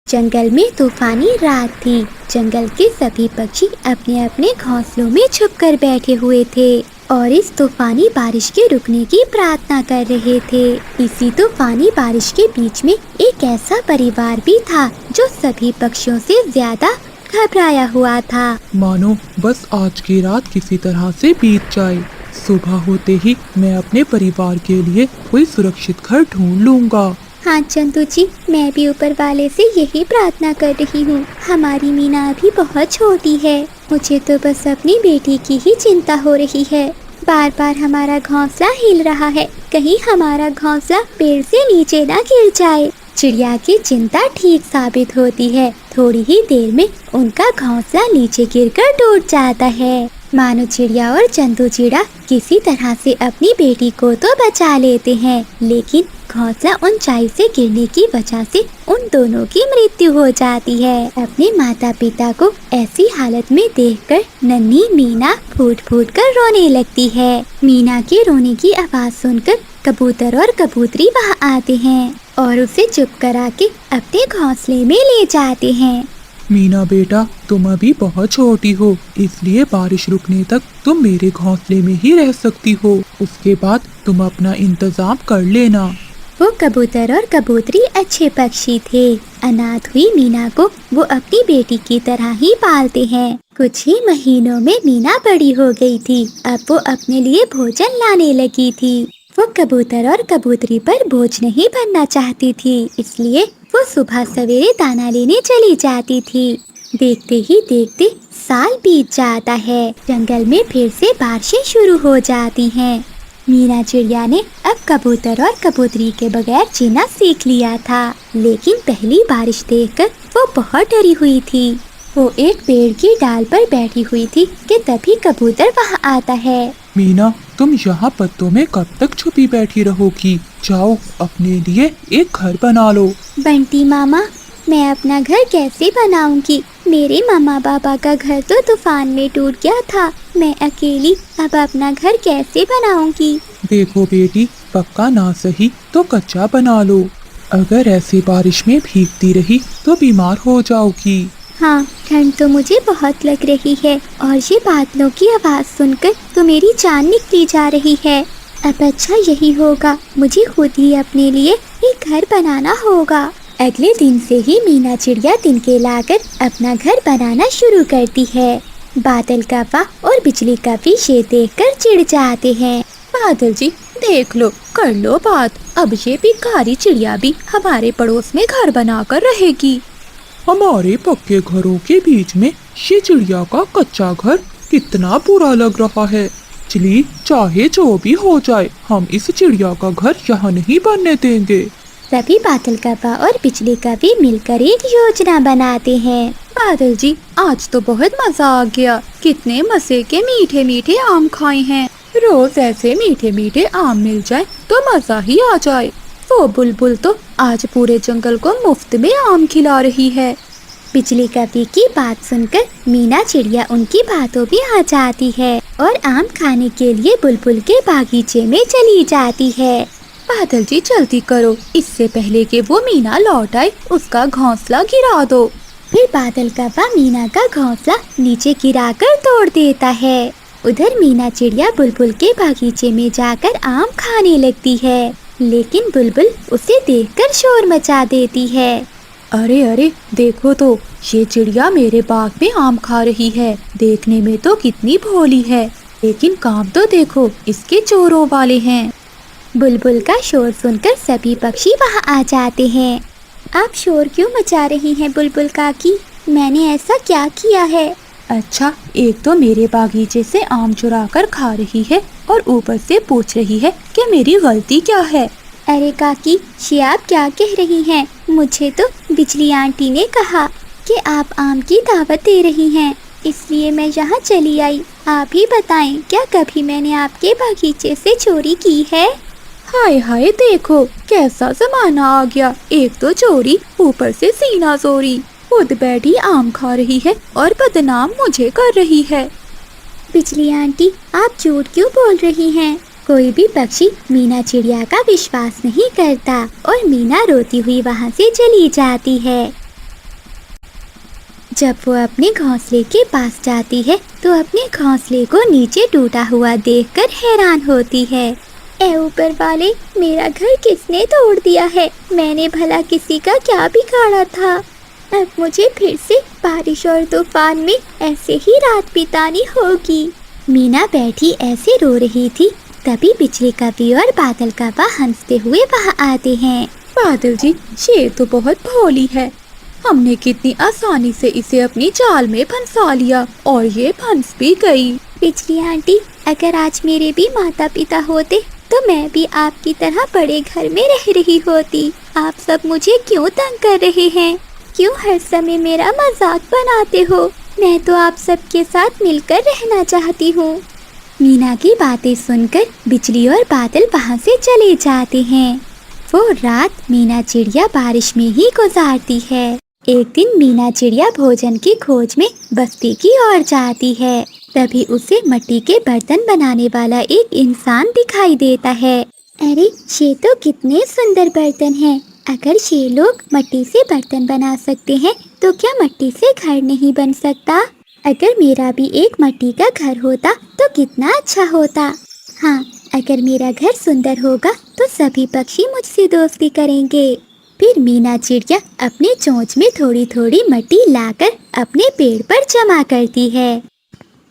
जंगल में तूफानी रात थी। जंगल के सभी पक्षी अपने अपने घोंसलों में छुपकर बैठे हुए थे और इस तूफानी बारिश के रुकने की प्रार्थना कर रहे थे। इसी तूफानी बारिश के बीच में एक ऐसा परिवार भी था जो सभी पक्षियों से ज्यादा घबराया हुआ था। मानो बस आज की रात किसी तरह से बीत जाए। सुबह होते ही मैं अपने परिवार के लिए कोई सुरक्षित घर ढूंढ लूंगा। हाँ चंदू जी, मैं भी ऊपर वाले से यही प्रार्थना कर रही हूँ। हमारी मीना अभी बहुत छोटी है। मुझे तो बस अपनी बेटी की ही चिंता हो रही है। बार बार हमारा घोंसला हिल रहा है, कहीं हमारा घोंसला पेड़ से नीचे ना गिर जाए। चिड़िया की चिंता ठीक साबित होती है। थोड़ी ही देर में उनका घोंसला नीचे गिरकर टूट जाता है। मानो चिड़िया और चंदू चिड़ा किसी तरह से अपनी बेटी को तो बचा लेते हैं, लेकिन घोंसला ऊंचाई से गिरने की वजह से उन दोनों की मृत्यु हो जाती है। अपने माता पिता को ऐसी हालत में देखकर नन्ही मीना फूट फूट कर रोने लगती है। मीना के रोने की आवाज सुनकर कबूतर और कबूतरी वहाँ आते हैं और उसे चुप करा के अपने घोंसले में ले जाते हैं। मीना बेटा, तुम अभी बहुत छोटी हो, इसलिए बारिश रुकने तक तुम मेरे घोंसले में ही रह सकती हो। उसके बाद तुम अपना इंतजाम कर लेना। वो कबूतर और कबूतरी अच्छे पक्षी थे। अनाथ हुई मीना को वो अपनी बेटी की तरह ही पालते हैं। कुछ ही महीनों में मीना बड़ी हो गई थी। अब वो अपने लिए भोजन लाने लगी थी। वो कबूतर और कबूतरी पर बोझ नहीं बनना चाहती थी, इसलिए वो सुबह सवेरे दाना लेने चली जाती थी। देखते ही देखते साल बीत जाता है। जंगल में फिर से बारिशें शुरू हो जाती हैं। मीना चिड़िया ने अब कबूतर और कबूतरी के बगैर जीना सीख लिया था, लेकिन पहली बारिश देखकर वो बहुत डरी हुई थी। वो एक पेड़ की डाल पर बैठी हुई थी कि तभी कबूतर वहाँ आता है। मीना, तुम यहाँ पत्तों में कब तक छुपी बैठी रहोगी? जाओ, अपने लिए एक घर बना लो। बंटी मामा, मैं अपना घर कैसे बनाऊंगी? मेरे मामा पापा का घर तो तूफान में टूट गया था। मैं अकेली अब अपना घर कैसे बनाऊंगी? देखो बेटी, पक्का ना सही तो कच्चा बना लो। अगर ऐसी बारिश में भीगती रही तो बीमार हो जाओगी। हाँ, ठंड तो मुझे बहुत लग रही है और ये बादलों की आवाज़ सुनकर तो मेरी जान निकली जा रही है। अब अच्छा यही होगा, मुझे खुद ही अपने लिए एक घर बनाना होगा। अगले दिन से ही मीना चिड़िया तिनके लाकर अपना घर बनाना शुरू करती है। बादल कौवा और बिजली कौवी ये देखकर चिढ़ जाते हैं। बादल जी, देख लो, कर लो बात। अब ये भिखारी चिड़िया भी हमारे पड़ोस में घर बनाकर रहेगी। हमारे पक्के घरों के बीच में ये चिड़िया का कच्चा घर कितना बुरा लग रहा है। चलिए, चाहे जो भी हो जाए, हम इस चिड़िया का घर यहाँ नहीं बनने देंगे। तभी बादल कौवा और बिजली कौवी मिलकर एक योजना बनाते हैं। बादल जी, आज तो बहुत मजा आ गया। कितने मजे के मीठे मीठे आम खाए हैं। रोज ऐसे मीठे मीठे आम मिल जाए तो मजा ही आ जाए। वो बुलबुल तो आज पूरे जंगल को मुफ्त में आम खिला रही है। बिजली कौवी की बात सुनकर मीना चिड़िया उनकी बातों में आ जाती है और आम खाने के लिए बुलबुल के बागीचे में चली जाती है। बादल जी, जल्दी करो, इससे पहले कि वो मीना लौट आए, उसका घोंसला गिरा दो। फिर बादल कौवा मीना का घोंसला नीचे गिराकर तोड़ देता है। उधर मीना चिड़िया बुलबुल के बागीचे में जाकर आम खाने लगती है, लेकिन बुलबुल उसे देखकर शोर मचा देती है। अरे अरे, देखो तो, ये चिड़िया मेरे बाग में आम खा रही है। देखने में तो कितनी भोली है, लेकिन काम तो देखो इसके चोरों वाले हैं। बुलबुल का शोर सुनकर सभी पक्षी वहाँ आ जाते हैं। आप शोर क्यों मचा रही हैं बुलबुल काकी? मैंने ऐसा क्या किया है? अच्छा, एक तो मेरे बागीचे से आम चुरा कर खा रही है और ऊपर से पूछ रही है कि मेरी गलती क्या है। अरे काकी, ये आप क्या कह रही हैं? मुझे तो बिजली आंटी ने कहा कि आप आम की दावत दे रही हैं, इसलिए मैं यहाँ चली आई। आप ही बताएं, क्या कभी मैंने आपके बागीचे से चोरी की है? हाय हाय, देखो कैसा जमाना आ गया। एक तो चोरी, ऊपर से सीना चोरी। खुद बैठी आम खा रही है और बदनाम मुझे कर रही है। बिजली आंटी, आप झूठ क्यों बोल रही हैं? कोई भी पक्षी मीना चिड़िया का विश्वास नहीं करता और मीना रोती हुई वहाँ से चली जाती है। जब वो अपने घोंसले के पास जाती है तो अपने घोंसले को नीचे टूटा हुआ देखकर हैरान होती है। ऐ ऊपर वाले, मेरा घर किसने तोड़ दिया है? मैंने भला किसी का क्या बिगाड़ा था? अब मुझे फिर से बारिश और तूफान में ऐसे ही रात बितानी होगी। मीना बैठी ऐसे रो रही थी, तभी बिजली कवि और बादल कव्वा हंसते हुए वहाँ आते हैं। बादल जी, ये तो बहुत भोली है। हमने कितनी आसानी से इसे अपनी जाल में फंसा लिया और ये फंस भी गई। बिजली आंटी, अगर आज मेरे भी माता पिता होते तो मैं भी आपकी तरह बड़े घर में रह रही होती। आप सब मुझे क्यों तंग कर रहे हैं? क्यों हर समय मेरा मजाक बनाते हो? मैं तो आप सबके साथ मिलकर रहना चाहती हूँ। मीना की बातें सुनकर बिजली और बादल वहाँ से चले जाते हैं। वो रात मीना चिड़िया बारिश में ही गुजारती है। एक दिन मीना चिड़िया भोजन की खोज में बस्ती की ओर जाती है। तभी उसे मिट्टी के बर्तन बनाने वाला एक इंसान दिखाई देता है। अरे, ये तो कितने सुंदर बर्तन हैं। अगर ये लोग मिट्टी से बर्तन बना सकते हैं तो क्या मिट्टी से घर नहीं बन सकता? अगर मेरा भी एक मिट्टी का घर होता तो कितना अच्छा होता। हाँ, अगर मेरा घर सुंदर होगा तो सभी पक्षी मुझसे दोस्ती करेंगे। फिर मीना चिड़िया अपने चोंच में थोड़ी थोड़ी मिट्टी लाकर अपने पेड़ पर जमा करती है।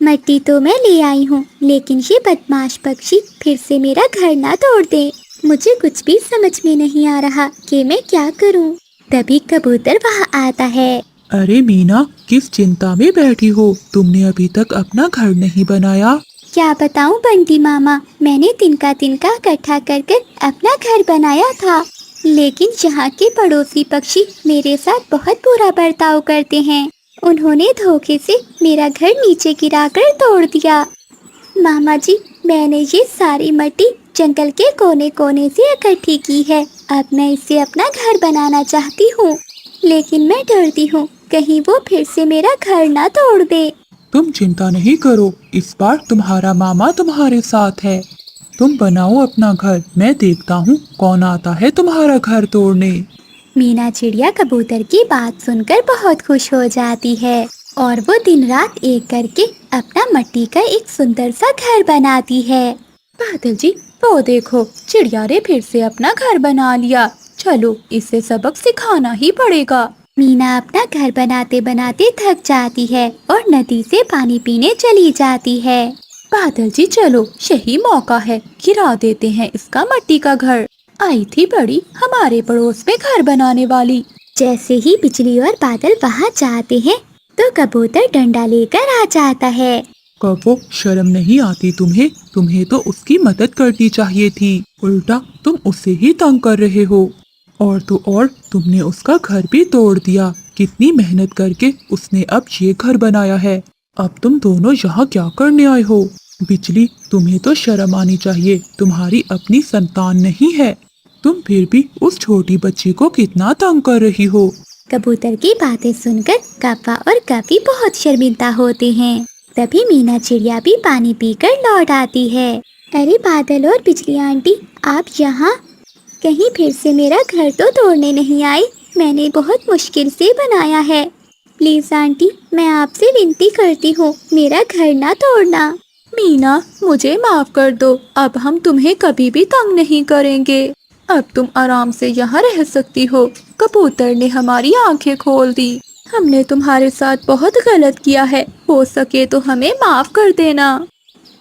मिट्टी तो मैं ले आई हूँ, लेकिन ये बदमाश पक्षी फिर से मेरा घर ना तोड़ दे। मुझे कुछ भी समझ में नहीं आ रहा कि मैं क्या करूँ। तभी कबूतर वहाँ आता है। अरे मीना, किस चिंता में बैठी हो? तुमने अभी तक अपना घर नहीं बनाया। क्या बताऊँ बंटी मामा, मैंने तिनका तिनका इकट्ठा कर कर अपना घर बनाया था, लेकिन यहाँ के पड़ोसी पक्षी मेरे साथ बहुत बुरा बर्ताव करते हैं। उन्होंने धोखे से मेरा घर नीचे गिराकर तोड़ दिया। मामा जी, मैंने ये सारी मिट्टी जंगल के कोने कोने से इकट्ठी की है। अब मैं इससे अपना घर बनाना चाहती हूँ, लेकिन मैं डरती हूँ कहीं वो फिर से मेरा घर ना तोड़ दे। तुम चिंता नहीं करो, इस बार तुम्हारा मामा तुम्हारे साथ है। तुम बनाओ अपना घर, मैं देखता हूँ कौन आता है तुम्हारा घर तोड़ने। मीना चिड़िया कबूतर की बात सुनकर बहुत खुश हो जाती है और वो दिन रात एक करके अपना मिट्टी का एक सुंदर सा घर बनाती है। बादल जी, वो देखो, चिड़िया ने फिर से अपना घर बना लिया। चलो, इसे सबक सिखाना ही पड़ेगा। मीना अपना घर बनाते बनाते थक जाती है और नदी से पानी पीने चली जाती है। बादल जी, चलो, यही मौका है, गिरा देते हैं इसका मिट्टी का घर। आई थी बड़ी हमारे पड़ोस में घर बनाने वाली। जैसे ही बिजली और बादल वहाँ जाते हैं तो कबूतर डंडा लेकर आ जाता है। कव्वो, शर्म नहीं आती तुम्हें? तुम्हें तो उसकी मदद करनी चाहिए थी, उल्टा तुम उसे ही तंग कर रहे हो। और तो और तुमने उसका घर भी तोड़ दिया। कितनी मेहनत करके उसने अब ये घर बनाया है। अब तुम दोनों यहाँ क्या करने आए हो? बिजली, तुम्हें तो शर्म आनी चाहिए, तुम्हारी अपनी संतान नहीं है। तुम फिर भी उस छोटी बच्ची को कितना तंग कर रही हो। कबूतर की बातें सुनकर कव्वा और कवि बहुत शर्मिंदा होते हैं। तभी मीना चिड़िया भी पानी पीकर लौट आती है। अरे बादल और बिजली आंटी, आप यहाँ? कहीं फिर से मेरा घर तो तोड़ने नहीं आई? मैंने बहुत मुश्किल से बनाया है। प्लीज आंटी, मैं आपसे विनती करती हूँ, मेरा घर ना तोड़ना। मीना, मुझे माफ कर दो, अब हम तुम्हें कभी भी तंग नहीं करेंगे। अब तुम आराम से यहाँ रह सकती हो। कबूतर ने हमारी आंखें खोल दी। हमने तुम्हारे साथ बहुत गलत किया है, हो सके तो हमें माफ कर देना।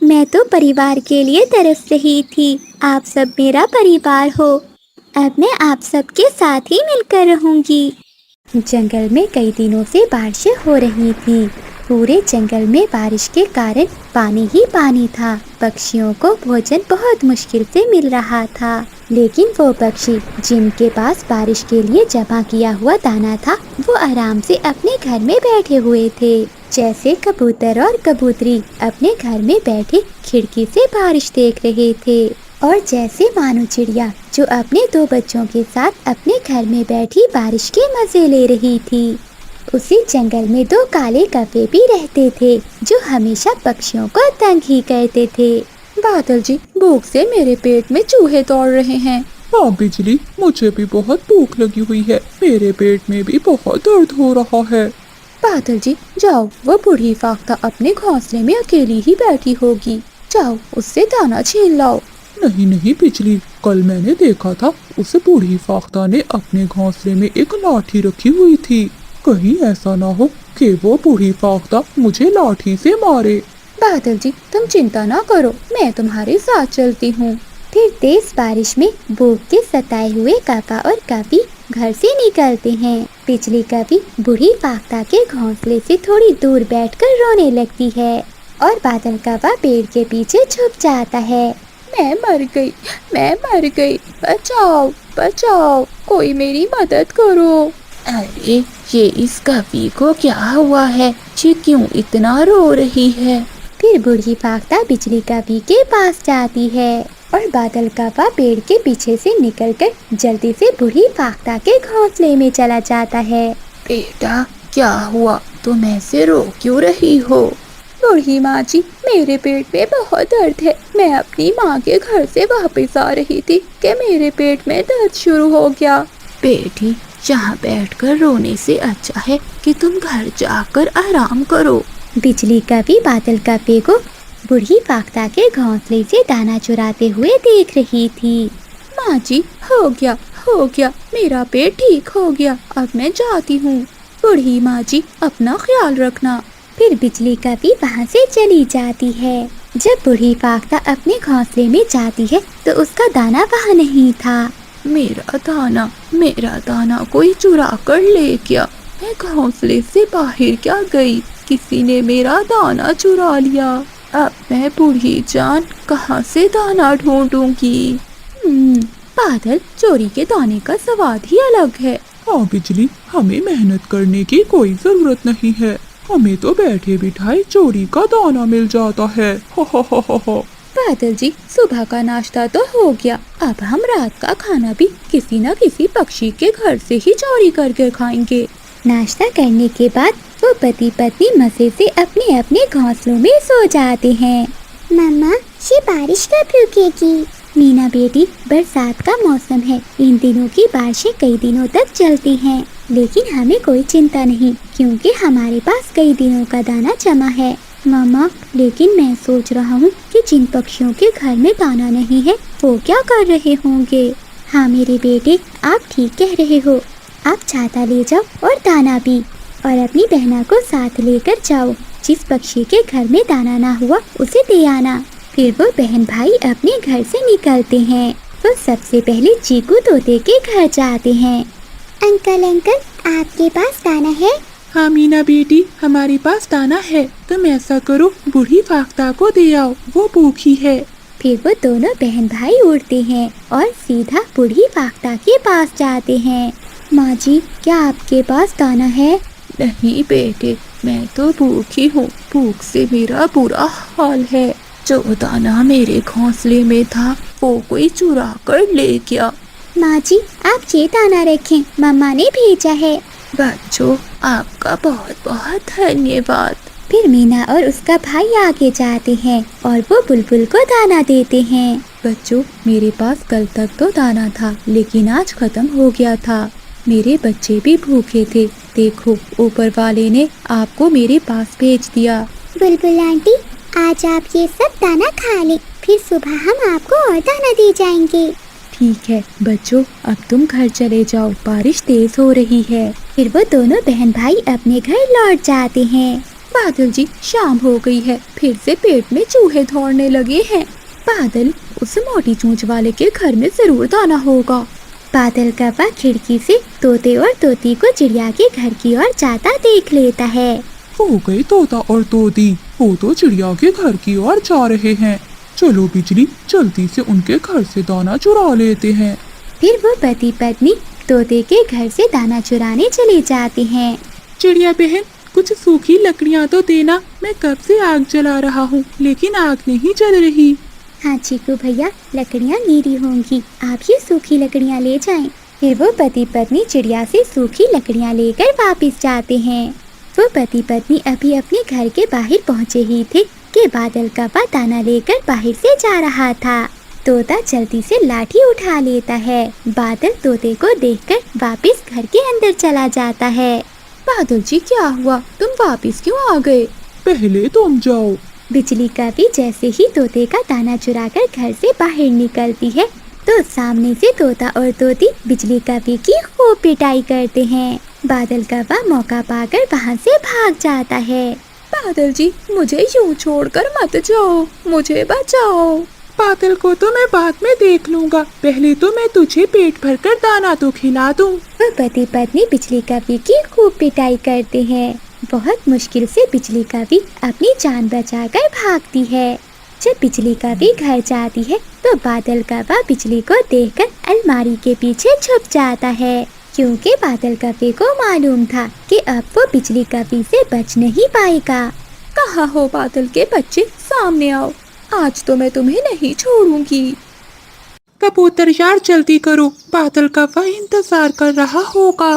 मैं तो परिवार के लिए तरस रही थी, आप सब मेरा परिवार हो। अब मैं आप सबके साथ ही मिलकर रहूंगी। जंगल में कई दिनों से बारिशें हो रही थी। पूरे जंगल में बारिश के कारण पानी ही पानी था। पक्षियों को भोजन बहुत मुश्किल से मिल रहा था, लेकिन वो पक्षी जिनके पास बारिश के लिए जमा किया हुआ दाना था, वो आराम से अपने घर में बैठे हुए थे। जैसे कबूतर और कबूतरी अपने घर में बैठे खिड़की से बारिश देख रहे थे, और जैसे मानो चिड़िया जो अपने 2 बच्चों के साथ अपने घर में बैठी बारिश के मजे ले रही थी। उसी जंगल में 2 काले कौवे भी रहते थे जो हमेशा पक्षियों को तंग ही करते थे। बादल जी, भूख से मेरे पेट में चूहे दौड़ रहे हैं। हाँ बिजली, मुझे भी बहुत भूख लगी हुई है, मेरे पेट में भी बहुत दर्द हो रहा है। बादल जी जाओ, वो बूढ़ी फाख्ता अपने घोंसले में अकेली ही बैठी होगी, जाओ उससे दाना छीन लाओ। नहीं नहीं बिजली, कल मैंने देखा था उस बूढ़ी फाख्ता ने अपने घोंसले में एक लाठी रखी हुई थी। कहीं ऐसा ना हो कि वो बूढ़ी फाख्ता मुझे लाठी से मारे। बादल जी तुम चिंता ना करो, मैं तुम्हारे साथ चलती हूँ। फिर तेज बारिश में भूख के सताए हुए काका और काफी घर से निकलते हैं। बिजली कभी बूढ़ी फाख्ता के घोंसले से थोड़ी दूर बैठकर रोने लगती है और बादल काका पेड़ के पीछे छुप जाता है। मैं मर गई, बचाओ बचाओ, कोई मेरी मदद करो। अरे ये इस कवि को क्या हुआ है, ये क्यों इतना रो रही है। फिर बूढ़ी फाख्ता बिजली कवि के पास जाती है और बादल काका पेड़ के पीछे से निकलकर जल्दी से बूढ़ी फाख्ता के घोंसले में चला जाता है। बेटा क्या हुआ, तुम ऐसे रो क्यों रही हो। बूढ़ी माँ जी, मेरे पेट में बहुत दर्द है, मैं अपनी माँ के घर से वापस आ रही थी कि मेरे पेट में दर्द शुरू हो गया। बेटी यहाँ बैठकर रोने से अच्छा है कि तुम घर जाकर आराम करो। बिजली कवि बादल काफे को बूढ़ी फाख्ता के घोंसले से दाना चुराते हुए देख रही थी। माँ जी हो गया, मेरा पेट ठीक हो गया, अब मैं जाती हूँ। बूढ़ी माँ जी अपना ख्याल रखना। फिर बिजली कवि वहाँ से चली जाती है। जब बूढ़ी फाख्ता अपने घोंसले में जाती है तो उसका दाना वहाँ नहीं था। मेरा दाना कोई चुरा कर ले गया, मैं घोंसले से बाहर क्या गई, किसी ने मेरा दाना चुरा लिया। अब मैं बूढ़ी जान कहाँ से दाना ढूंढूंगी। बादल, चोरी के दाने का स्वाद ही अलग है। हाँ बिजली, हमें मेहनत करने की कोई जरूरत नहीं है, हमें तो बैठे बिठाए चोरी का दाना मिल जाता है। हो। बादल जी सुबह का नाश्ता तो हो गया, अब हम रात का खाना भी किसी न किसी पक्षी के घर से ही चोरी करके खाएंगे। नाश्ता करने के बाद वो पति पत्नी मजे से अपने अपने घोंसलों में सो जाते हैं। मम्मा, ये बारिश कब रुकेगी? मीना बेटी, बरसात का मौसम है, इन दिनों की बारिशें कई दिनों तक चलती हैं, लेकिन हमें कोई चिंता नहीं क्योंकि हमारे पास कई दिनों का दाना जमा है। मामा, लेकिन मैं सोच रहा हूँ कि जिन पक्षियों के घर में दाना नहीं है वो क्या कर रहे होंगे। हाँ मेरे बेटे, आप ठीक कह रहे हो, आप छाता ले जाओ और दाना भी, और अपनी बहना को साथ लेकर जाओ, जिस पक्षी के घर में दाना ना हुआ उसे दे आना। फिर वो बहन भाई अपने घर से निकलते हैं। वो सबसे पहले चीकू तोते के घर जाते हैं। अंकल, आपके पास दाना है? हाँ मीना बेटी, हमारे पास दाना है, तुम ऐसा करो बूढ़ी फाख्ता को दे आओ, वो भूखी है। फिर वो दोनों बहन भाई उड़ते हैं और सीधा बूढ़ी फाख्ता के पास जाते हैं। माँ जी, क्या आपके पास दाना है? नहीं बेटे, मैं तो भूखी हूँ, भूख से मेरा बुरा हाल है। जो दाना मेरे घोंसले में था वो कोई चुरा कर ले गया। माँ जी, आप ये दाना रखें, मम्मा ने भेजा है। बच्चों, आपका बहुत बहुत धन्यवाद। फिर मीना और उसका भाई आगे जाते हैं और वो बुलबुल को दाना देते हैं। बच्चों, मेरे पास कल तक तो दाना था, लेकिन आज खत्म हो गया था, मेरे बच्चे भी भूखे थे, देखो ऊपर वाले ने आपको मेरे पास भेज दिया। बुलबुल आंटी, आज आप ये सब दाना खा लें, फिर सुबह हम आपको और दाना दे जाएंगे। ठीक है बच्चों, अब तुम घर चले जाओ, बारिश तेज हो रही है। फिर वो दोनों बहन भाई अपने घर लौट जाते हैं। बादल जी, शाम हो गई है, फिर से पेट में चूहे दौड़ने लगे हैं। बादल, उस मोटी चोंच वाले के घर में जरूर दाना होगा। बादल कौवा खिड़की से तोते और तोती को चिड़िया के घर की ओर जाता देख लेता है। हो गई तोता और तोती, वो तो चिड़िया के घर की ओर जा रहे हैं। चलो बिजली, जल्दी से उनके घर से दाना चुरा लेते हैं। फिर वो पति पत्नी तोते के घर से दाना चुराने चले जाते हैं। चिड़िया बहन, कुछ सूखी लकड़ियाँ तो देना, मैं कब से आग जला रहा हूँ लेकिन आग नहीं जल रही। हाँ चीकू भैया, लकड़ियाँ गिरी होंगी, आप ये सूखी लकड़ियाँ ले जाएं। फिर वो पति पत्नी चिड़िया से सूखी लकड़ियाँ लेकर वापस जाते हैं। वो पति पत्नी अभी अपने घर के बाहर पहुँचे ही थे कि बादल कौवा दाना लेकर बाहर से जा रहा था। तोता जल्दी से लाठी उठा लेता है। बादल तोते को देखकर वापस घर के अंदर चला जाता है। बादल जी क्या हुआ, तुम वापस क्यों आ गए? पहले तुम जाओ। बिजली कभी जैसे ही तोते का दाना चुराकर घर से बाहर निकलती है तो सामने से तोता और तोती बिजली कभी की खूब पिटाई करते हैं। बादल कौवा मौका पाकर वहाँ से भाग जाता है। बादल जी मुझे यूं छोड़कर मत जाओ, मुझे बचाओ। बादल को तो मैं बाद में देख लूंगा, पहले तो मैं तुझे पेट भरकर दाना तो खिला दूं। वह पति पत्नी बिजली कभी की खूब पिटाई करते हैं। बहुत मुश्किल से बिजली कभी अपनी जान बचाकर भागती है। जब बिजली कभी घर जाती है तो बादल कौवा बिजली को देखकर अलमारी के पीछे छुप जाता है, क्योंकि बादल कभी को मालूम था कि अब वो बिजली कभी से बच नहीं पाएगा। कहाँ हो बादल के बच्चे, सामने आओ, आज तो मैं तुम्हें नहीं छोड़ूंगी। कबूतर यार जल्दी करो, बादल का वह इंतजार कर रहा होगा।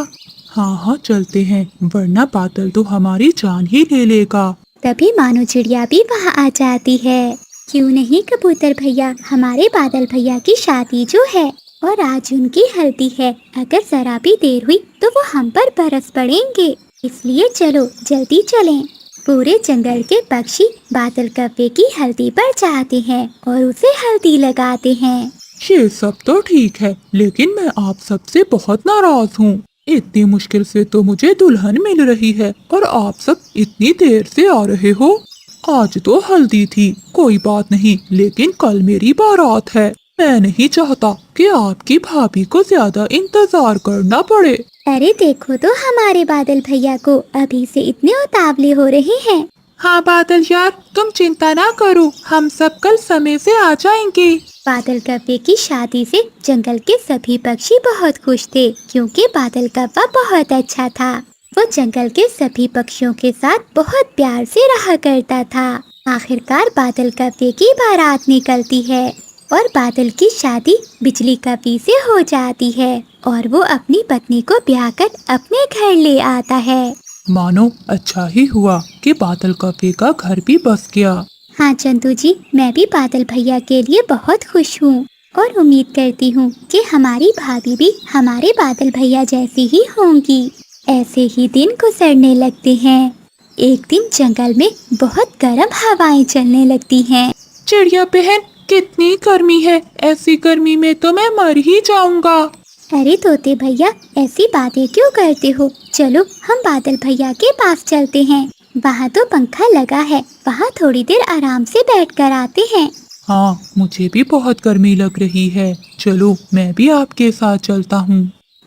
हाँ हाँ चलते हैं, वरना बादल तो हमारी जान ही ले लेगा। तभी मानो चिड़िया भी वहाँ आ जाती है। क्यों नहीं कबूतर भैया, हमारे बादल भैया की शादी जो है और आज उनकी हल्दी है, अगर जरा भी देर हुई तो वो हम पर बरस पड़ेंगे, इसलिए चलो जल्दी चलें। पूरे जंगल के पक्षी बादल कौवे की हल्दी पर जाते हैं और उसे हल्दी लगाते हैं। ये सब तो ठीक है, लेकिन मैं आप सबसे बहुत नाराज हूँ। इतनी मुश्किल से तो मुझे दुल्हन मिल रही है और आप सब इतनी देर से आ रहे हो। आज तो हल्दी थी, कोई बात नहीं, लेकिन कल मेरी बारात है। मैं नहीं चाहता कि आपकी भाभी को ज्यादा इंतजार करना पड़े। अरे देखो तो हमारे बादल भैया को अभी से इतने उतावले हो रहे हैं। हाँ बादल यार, तुम चिंता ना करो, हम सब कल समय से आ जाएंगे। बादल कौवे की शादी से जंगल के सभी पक्षी बहुत खुश थे, क्योंकि बादल कौवा बहुत अच्छा था। वो जंगल के सभी पक्षियों के साथ बहुत प्यार से रहा करता था। आखिरकार बादल कौवे की बारात निकलती है और बादल की शादी बिजली कौवे से हो जाती है और वो अपनी पत्नी को ब्याह कर अपने घर ले आता है। मानो अच्छा ही हुआ कि बादल कौवे का घर भी बस गया। हाँ चंदू जी, मैं भी बादल भैया के लिए बहुत खुश हूँ और उम्मीद करती हूँ कि हमारी भाभी भी हमारे बादल भैया जैसी ही होंगी। ऐसे ही दिन गुजरने लगते हैं। एक दिन जंगल में बहुत गर्म हवाएं चलने लगती हैं। चिड़िया बहन, कितनी गर्मी है, ऐसी गर्मी में तो मैं मर ही जाऊंगा। अरे तोते भैया, ऐसी बातें क्यों करते हो? चलो हम बादल भैया के पास चलते हैं, वहाँ तो पंखा लगा है, वहाँ थोड़ी देर आराम से बैठ कर आते हैं। हाँ मुझे भी बहुत गर्मी लग रही है, चलो मैं भी आपके साथ चलता हूँ।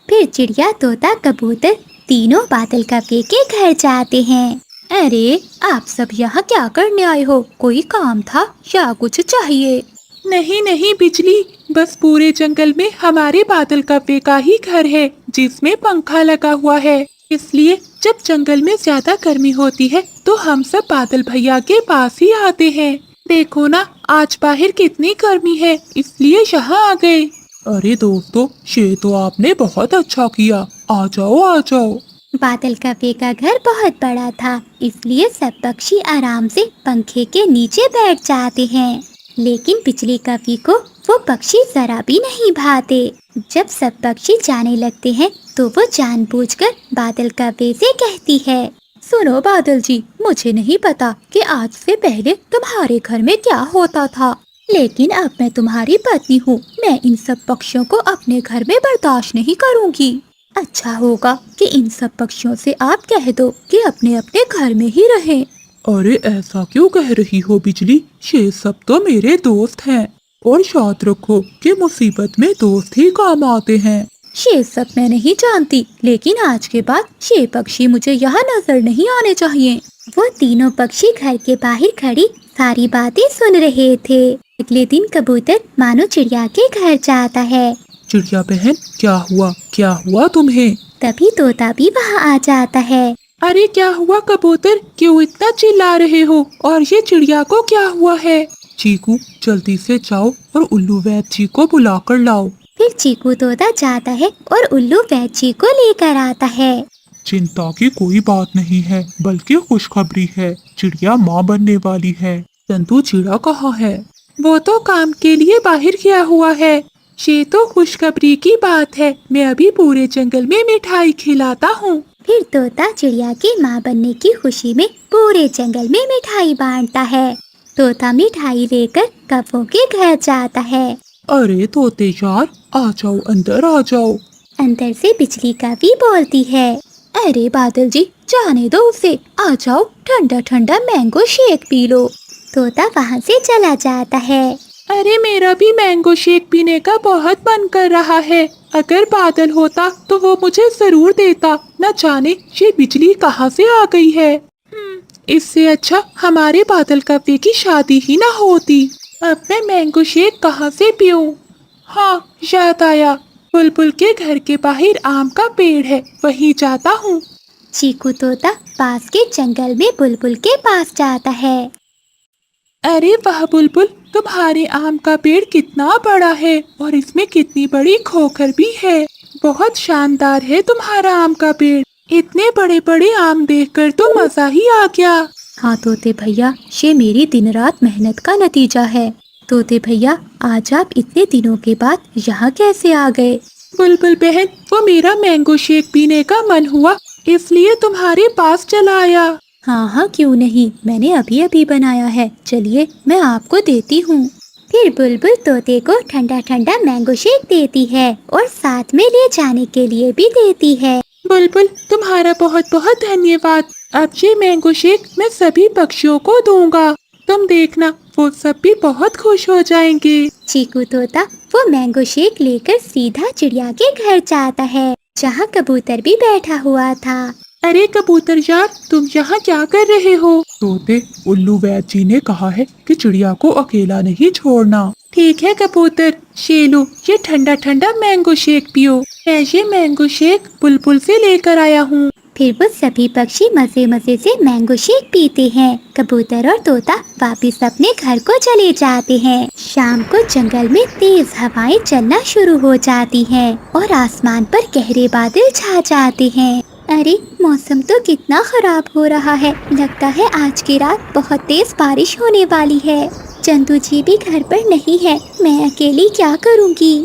फिर चिड़िया तोता कबूतर तीनों बादल कौवे के घर जाते हैं। अरे आप सब यहाँ क्या करने आए हो? कोई काम था या कुछ चाहिए? नहीं नहीं बिजली, बस पूरे जंगल में हमारे बादल कौवे का ही घर है जिसमें पंखा लगा हुआ है, इसलिए जब जंगल में ज्यादा गर्मी होती है तो हम सब बादल भैया के पास ही आते हैं। देखो ना, आज बाहर कितनी गर्मी है, इसलिए यहाँ आ गए। अरे दोस्तों, ये तो आपने बहुत अच्छा किया, आ जाओ आ जाओ। बादल कौवे का घर बहुत बड़ा था, इसलिए सब पक्षी आराम से पंखे के नीचे बैठ जाते हैं। लेकिन बिजली कौवे को वो पक्षी जरा भी नहीं भाते। जब सब पक्षी जाने लगते हैं तो वो जानबूझकर बादल कौवे से कहती है, सुनो बादल जी, मुझे नहीं पता कि आज से पहले तुम्हारे घर में क्या होता था, लेकिन अब मैं तुम्हारी पत्नी हूँ। मैं इन सब पक्षियों को अपने घर में बर्दाश्त नहीं करूँगी। अच्छा होगा कि इन सब पक्षियों से आप कह दो कि अपने अपने घर में ही रहें। अरे ऐसा क्यों कह रही हो बिजली, ये सब तो मेरे दोस्त हैं और याद रखो कि मुसीबत में दोस्त ही काम आते हैं। ये सब मैं नहीं जानती, लेकिन आज के बाद ये पक्षी मुझे यहाँ नजर नहीं आने चाहिए। वो तीनों पक्षी घर के बाहर खड़ी सारी बातें सुन रहे थे। अगले दिन कबूतर मानो चिड़िया के घर जाता है। चिड़िया बहन, क्या हुआ तुम्हें? तभी तोता भी वहाँ आ जाता है। अरे क्या हुआ कबूतर, क्यों इतना चिल्ला रहे हो? और ये चिड़िया को क्या हुआ है? चीकू जल्दी से जाओ और उल्लू वैद जी को बुला कर लाओ। फिर चीकू तोता जाता है और उल्लू वैद जी को लेकर आता है। चिंता की कोई बात नहीं है, बल्कि खुशखबरी है, चिड़िया माँ बनने वाली है। चंदू चिड़ा कहाँ है? वो तो काम के लिए बाहर गया हुआ है। ये तो खुशखबरी की बात है, मैं अभी पूरे जंगल में मिठाई खिलाता हूँ। फिर तोता चिड़िया की माँ बनने की खुशी में पूरे जंगल में मिठाई बांटता है। तोता मिठाई लेकर कौवों के घर जाता है। अरे तोते यार, आ जाओ, अंदर आ जाओ। अंदर से बिजली कौवी बोलती है। अरे बादल जी, जाने दो उसे, आ जाओ, ठंडा ठंडा मैंगो शेक पी लो। तोता वहाँ से चला जाता है। अरे मेरा भी मैंगो शेक पीने का बहुत मन कर रहा है। अगर बादल होता तो वो मुझे जरूर देता। न जाने ये बिजली कहाँ से आ गई है। इससे अच्छा हमारे बादल कौवे की शादी ही ना होती। अब मैं मैंगो शेक कहाँ से पीऊं? हाँ, याद आया, बुलबुल के घर के बाहर आम का पेड़ है, वहीं जाता हूँ। चीकू तोता पास के जंगल में बुलबुल के पास जाता है। अरे वाह बुलबुल, तुम्हारे आम का पेड़ कितना बड़ा है और इसमें कितनी बड़ी खोखर भी है। बहुत शानदार है तुम्हारा आम का पेड़। इतने बड़े बड़े आम देखकर तो मजा ही आ गया। हाँ तोते भैया, ये मेरी दिन रात मेहनत का नतीजा है। तोते भैया, आज आप इतने दिनों के बाद यहाँ कैसे आ गए? बुलबुल बहन, वो मेरा मैंगो शेक पीने का मन हुआ, इसलिए तुम्हारे पास चला आया। हाँ हाँ, क्यों नहीं, मैंने अभी अभी बनाया है, चलिए मैं आपको देती हूँ। फिर बुलबुल तोते को ठंडा ठंडा मैंगो शेक देती है और साथ में ले जाने के लिए भी देती है। बुलबुल, तुम्हारा बहुत बहुत धन्यवाद। अब ये मैंगो शेक मैं सभी पक्षियों को दूंगा। तुम देखना, वो सब भी बहुत खुश हो जाएंगे। चीकू तोता वो मैंगो शेक लेकर सीधा चिड़िया के घर जाता है, जहाँ कबूतर भी बैठा हुआ था। अरे कबूतर यार, तुम यहाँ क्या कर रहे हो? तोते, उल्लू वैद जी ने कहा है कि चिड़िया को अकेला नहीं छोड़ना। ठीक है कबूतर, शेलू, ये ठंडा ठंडा मैंगो शेक पियो। मैं ये मैंगो शेक बुलबुल से लेकर आया हूँ। फिर वो सभी पक्षी मजे मजे से मैंगो शेक पीते हैं। कबूतर और तोता वापिस अपने घर को चले जाते हैं। शाम को जंगल में तेज हवाएं चलना शुरू हो जाती हैं और आसमान पर गहरे बादल छा जाते हैं। अरे मौसम तो कितना खराब हो रहा है, लगता है आज की रात बहुत तेज बारिश होने वाली है। चंदू जी भी घर पर नहीं है, मैं अकेली क्या करूँगी?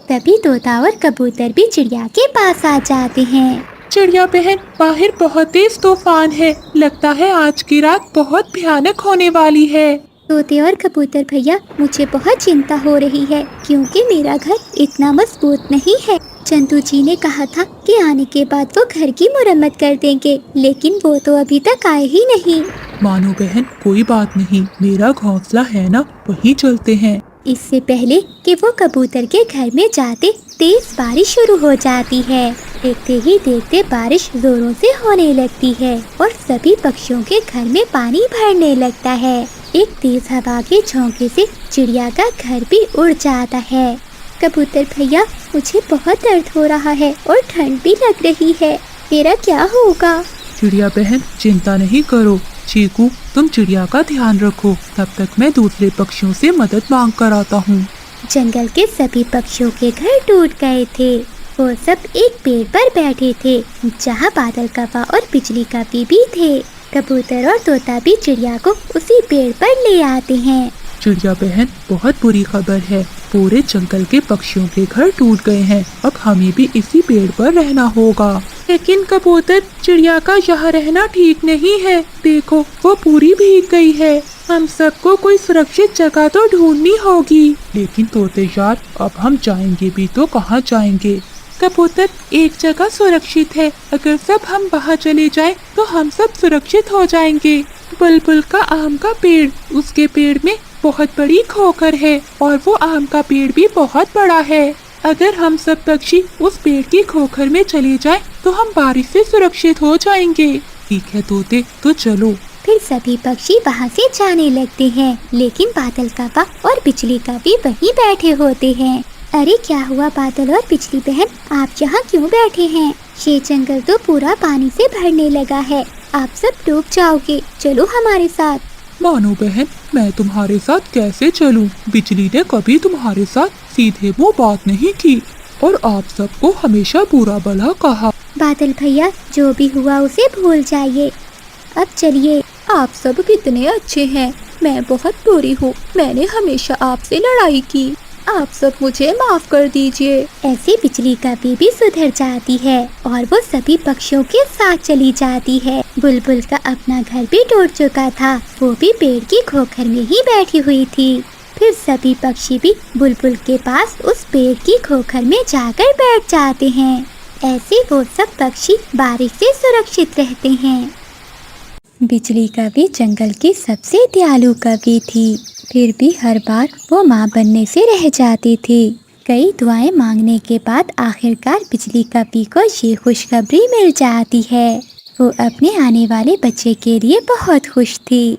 तभी तोता और कबूतर भी चिड़िया के पास आ जाते हैं। चिड़िया बहन, बाहर बहुत तेज तूफान है, लगता है आज की रात बहुत भयानक होने वाली है। तोते और कबूतर भैया, मुझे बहुत चिंता हो रही है क्योंकि मेरा घर इतना मजबूत नहीं है। चंदू जी ने कहा था कि आने के बाद वो घर की मुरम्मत कर देंगे, लेकिन वो तो अभी तक आए ही नहीं। मानो बहन, कोई बात नहीं, मेरा घोंसला है ना, वहीं चलते हैं। इससे पहले कि वो कबूतर के घर में जाते, तेज बारिश शुरू हो जाती है। देखते ही देखते बारिश जोरों से होने लगती है और सभी पक्षियों के घर में पानी भरने लगता है। एक तेज हवा के झोंके से चिड़िया का घर भी उड़ जाता है। कबूतर भैया, मुझे बहुत दर्द हो रहा है और ठंड भी लग रही है, मेरा क्या होगा? चिड़िया बहन, चिंता नहीं करो। चीकू, तुम चिड़िया का ध्यान रखो, तब तक मैं दूसरे पक्षियों से मदद मांग कर आता हूँ। जंगल के सभी पक्षियों के घर टूट गए थे। वो सब एक पेड़ पर बैठे थे, जहाँ बादल कौवा और बिजली कौवी भी थे। कबूतर और तोता भी चिड़िया को उसी पेड़ पर ले आते हैं। चिड़िया बहन, बहुत बुरी खबर है, पूरे जंगल के पक्षियों के घर टूट गए हैं। अब हमें भी इसी पेड़ पर रहना होगा। लेकिन कबूतर, चिड़िया का यहाँ रहना ठीक नहीं है, देखो वो पूरी भीग गई है। हम सबको कोई सुरक्षित जगह तो ढूंढनी होगी। लेकिन तोते यार, अब हम जाएंगे भी तो कहाँ जाएंगे? कबूतर, एक जगह सुरक्षित है, अगर सब हम वहाँ चले जाएं तो हम सब सुरक्षित हो जाएंगे। बुलबुल का आम का पेड़, उसके पेड़ में बहुत बड़ी खोखर है और वो आम का पेड़ भी बहुत बड़ा है। अगर हम सब पक्षी उस पेड़ की खोखर में चले जाएं तो हम बारिश से सुरक्षित हो जाएंगे। ठीक है तोते, तो चलो। फिर सभी पक्षी वहाँ से जाने लगते हैं, लेकिन बादल कौवा और बिजली कौवी वहीं बैठे होते हैं। अरे क्या हुआ बादल और बिजली बहन, आप यहाँ क्यों बैठे हैं? ये जंगल तो पूरा पानी से भरने लगा है, आप सब डूब जाओगे, चलो हमारे साथ। मानो बहन, मैं तुम्हारे साथ कैसे चलूं? बिजली ने कभी तुम्हारे साथ सीधे मुंह बात नहीं की और आप सबको हमेशा बुरा भला कहा। बादल भैया, जो भी हुआ उसे भूल जाइए, अब चलिए। आप सब कितने अच्छे हैं, मैं बहुत बुरी हूँ, मैंने हमेशा आपसे लड़ाई की। आप सब मुझे माफ कर दीजिए। ऐसे बिजली का भी सुधर जाती है और वो सभी पक्षियों के साथ चली जाती है। बुलबुल का अपना घर भी टूट चुका था, वो भी पेड़ की खोखर में ही बैठी हुई थी। फिर सभी पक्षी भी बुलबुल के पास उस पेड़ की खोखर में जाकर बैठ जाते हैं। ऐसे वो सब पक्षी बारिश से सुरक्षित रहते हैं। बिजली कवि जंगल की सबसे दयालु कवि थी, फिर भी हर बार वो माँ बनने से रह जाती थी। कई दुआएं मांगने के बाद आखिरकार बिजली कवि को ये खुशखबरी मिल जाती है। वो अपने आने वाले बच्चे के लिए बहुत खुश थी।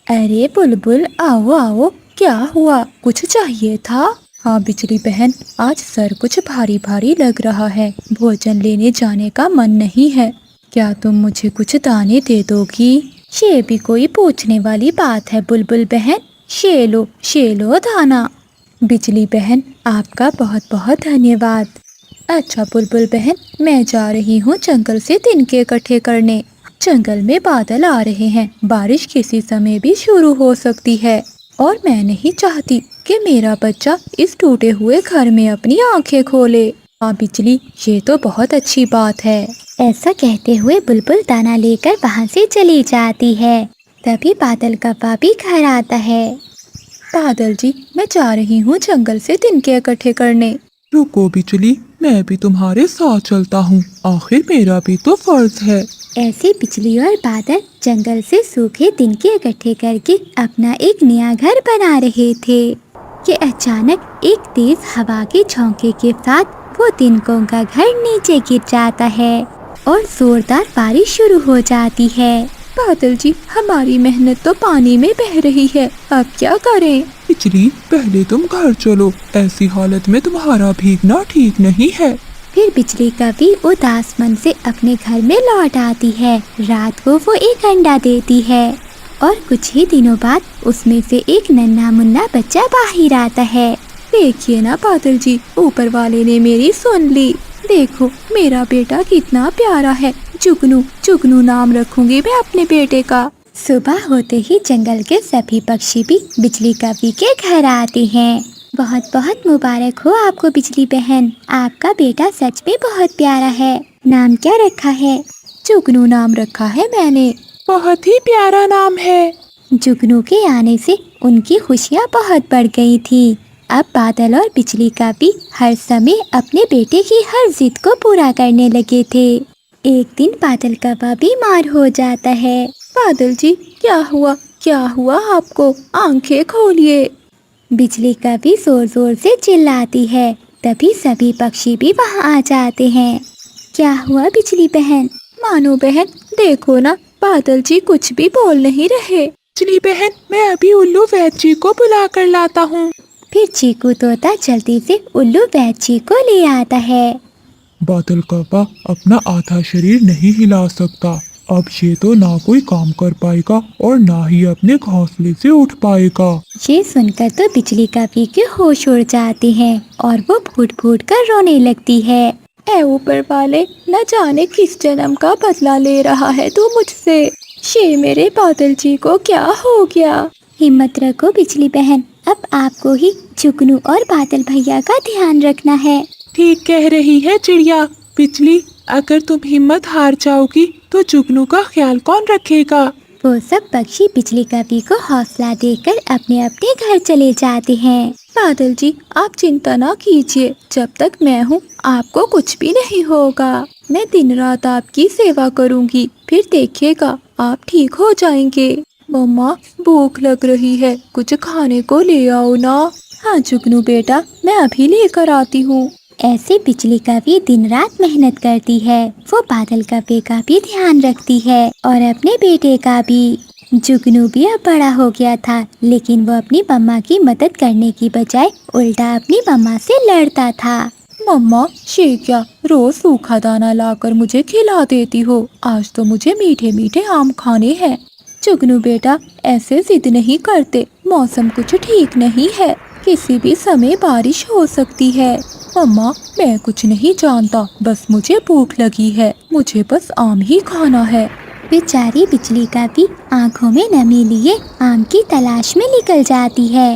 अरे बुलबुल, आओ आओ, क्या हुआ, कुछ चाहिए था? हाँ बिजली बहन, आज सर कुछ भारी भारी लग रहा है, भोजन लेने जाने का मन नहीं है। क्या तुम मुझे कुछ दाने दे दोगी? ये भी कोई पूछने वाली बात है बुलबुल बहन, शे लो दाना। बिजली बहन, आपका बहुत बहुत धन्यवाद। अच्छा बुलबुल बहन, मैं जा रही हूँ जंगल से तिनके इकट्ठे करने। जंगल में बादल आ रहे हैं, बारिश किसी समय भी शुरू हो सकती है और मैं नहीं चाहती कि मेरा बच्चा इस टूटे हुए घर में अपनी आंखें खोले। हाँ बिजली, ये तो बहुत अच्छी बात है। ऐसा कहते हुए बुलबुल दाना लेकर वहाँ से चली जाती है। तभी बादल कव्वा भी घर आता है। बादल जी, मैं जा रही हूँ जंगल से तिनके इकट्ठे करने। रुको बिजली, मैं भी तुम्हारे साथ चलता हूँ, आखिर मेरा भी तो फर्ज है। ऐसे बिजली और बादल जंगल से सूखे तिनके इकट्ठे करके अपना एक नया घर बना रहे थे कि अचानक एक तेज हवा के झोंके के साथ वो तिनकों का घर नीचे गिर जाता है और जोरदार बारिश शुरू हो जाती है। बादल जी, हमारी मेहनत तो पानी में बह रही है, अब क्या करें? बिजली, पहले तुम घर चलो, ऐसी हालत में तुम्हारा भीगना ठीक नहीं है। फिर बिजली कवि उदास मन से अपने घर में लौट आती है। रात को वो एक अंडा देती है और कुछ ही दिनों बाद उसमें से एक नन्हा मुन्ना बच्चा बाहर आता है। देखिए ना बादल जी, ऊपर वाले ने मेरी सुन ली। देखो मेरा बेटा कितना प्यारा है, जुगनू जुगनू नाम रखूंगी मैं अपने बेटे का। सुबह होते ही जंगल के सभी पक्षी भी बिजली कवि के घर आते हैं। बहुत बहुत मुबारक हो आपको बिजली बहन, आपका बेटा सच में बहुत प्यारा है। नाम क्या रखा है? जुगनू नाम रखा है मैंने। बहुत ही प्यारा नाम है। जुगनू के आने से उनकी खुशियाँ बहुत बढ़ गई थी। अब बादल और बिजली कवि हर समय अपने बेटे की हर जिद को पूरा करने लगे थे। एक दिन बादल कव्वा बीमार हो जाता है। बादल जी, क्या हुआ आपको? आंखें खोलिए। बिजली कवि जोर जोर से चिल्लाती है। तभी सभी पक्षी भी वहाँ आ जाते हैं। क्या हुआ बिजली बहन? मानो बहन, देखो ना, बादल जी कुछ भी बोल नहीं रहे। बिजली बहन, मैं अभी उल्लू वैद्य जी को बुला कर लाता हूँ। फिर चीकू तोता जल्दी से उल्लू वैद्य जी को ले आता है। बादल कव्वा अपना आधा शरीर नहीं हिला सकता, अब ये तो ना कोई काम कर पाएगा और ना ही अपने घोंसले से उठ पाएगा। ये सुनकर तो बिजली कवि के होश उड़ जाते हैं और वो फूट फूट कर रोने लगती है। ऐ ऊपर वाले, न जाने किस जन्म का बदला ले रहा है तू मुझसे। ये मेरे बादल जी को क्या हो गया? हिम्मत रखो बिजली बहन, अब आपको ही जुगनू और बादल भैया का ध्यान रखना है। ठीक कह रही है चिड़िया। बिजली, अगर तुम हिम्मत हार जाओगी तो जुगनू का ख्याल कौन रखेगा? वो सब पक्षी बिजली कवि को हौसला देकर अपने अपने घर चले जाते हैं। बादल जी, आप चिंता ना कीजिए, जब तक मैं हूँ आपको कुछ भी नहीं होगा। मैं दिन रात आपकी सेवा करूँगी, फिर देखिएगा आप ठीक हो जाएंगे। मम्मा, भूख लग रही है, कुछ खाने को ले आओ ना। हाँ जुगनू बेटा, मैं अभी लेकर आती हूँ। ऐसे बिजली कवि दिन रात मेहनत करती है। वो बादल कव्वे का भी ध्यान रखती है और अपने बेटे का भी। जुगनू भी अब बड़ा हो गया था, लेकिन वो अपनी मम्मा की मदद करने की बजाय उल्टा अपनी मम्मा से लड़ता था। मम्मा, ये क्या, रोज सूखा दाना लाकर मुझे खिला देती हो? आज तो मुझे मीठे मीठे आम खाने हैं। जुगनू बेटा, ऐसे जिद नहीं करते, मौसम कुछ ठीक नहीं है, किसी भी समय बारिश हो सकती है। मम्मा, मैं कुछ नहीं जानता, बस मुझे भूख लगी है, मुझे बस आम ही खाना है। बेचारी बिजली कवि आंखों में नमी लिए आम की तलाश में निकल जाती है।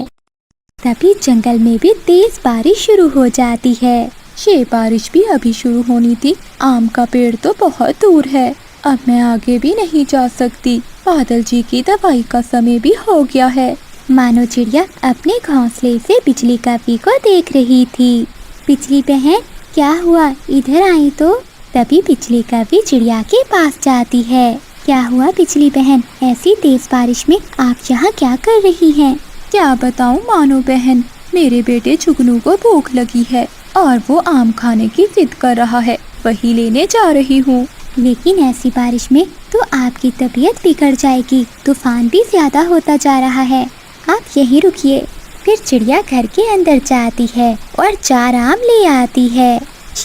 तभी जंगल में भी तेज बारिश शुरू हो जाती है। ये बारिश भी अभी शुरू होनी थी। आम का पेड़ तो बहुत दूर है, अब मैं आगे भी नहीं जा सकती। बादल जी की दवाई का समय भी हो गया है। मानो चिड़िया अपने घोंसले से बिजली कवि को देख रही थी। बिजली बहन, क्या हुआ, इधर आई तो। तभी बिजली कवि चिड़िया के पास जाती है। क्या हुआ बिजली बहन, ऐसी तेज बारिश में आप यहाँ क्या कर रही हैं? क्या बताऊँ मानो बहन, मेरे बेटे जुगनू को भूख लगी है और वो आम खाने की जिद कर रहा है, वही लेने जा रही हूँ। लेकिन ऐसी बारिश में तो आपकी तबीयत बिगड़ जाएगी, तूफान भी ज्यादा होता जा रहा है, आप यहीं रुकिए। फिर चिड़िया घर के अंदर जाती है और 4 आम ले आती है।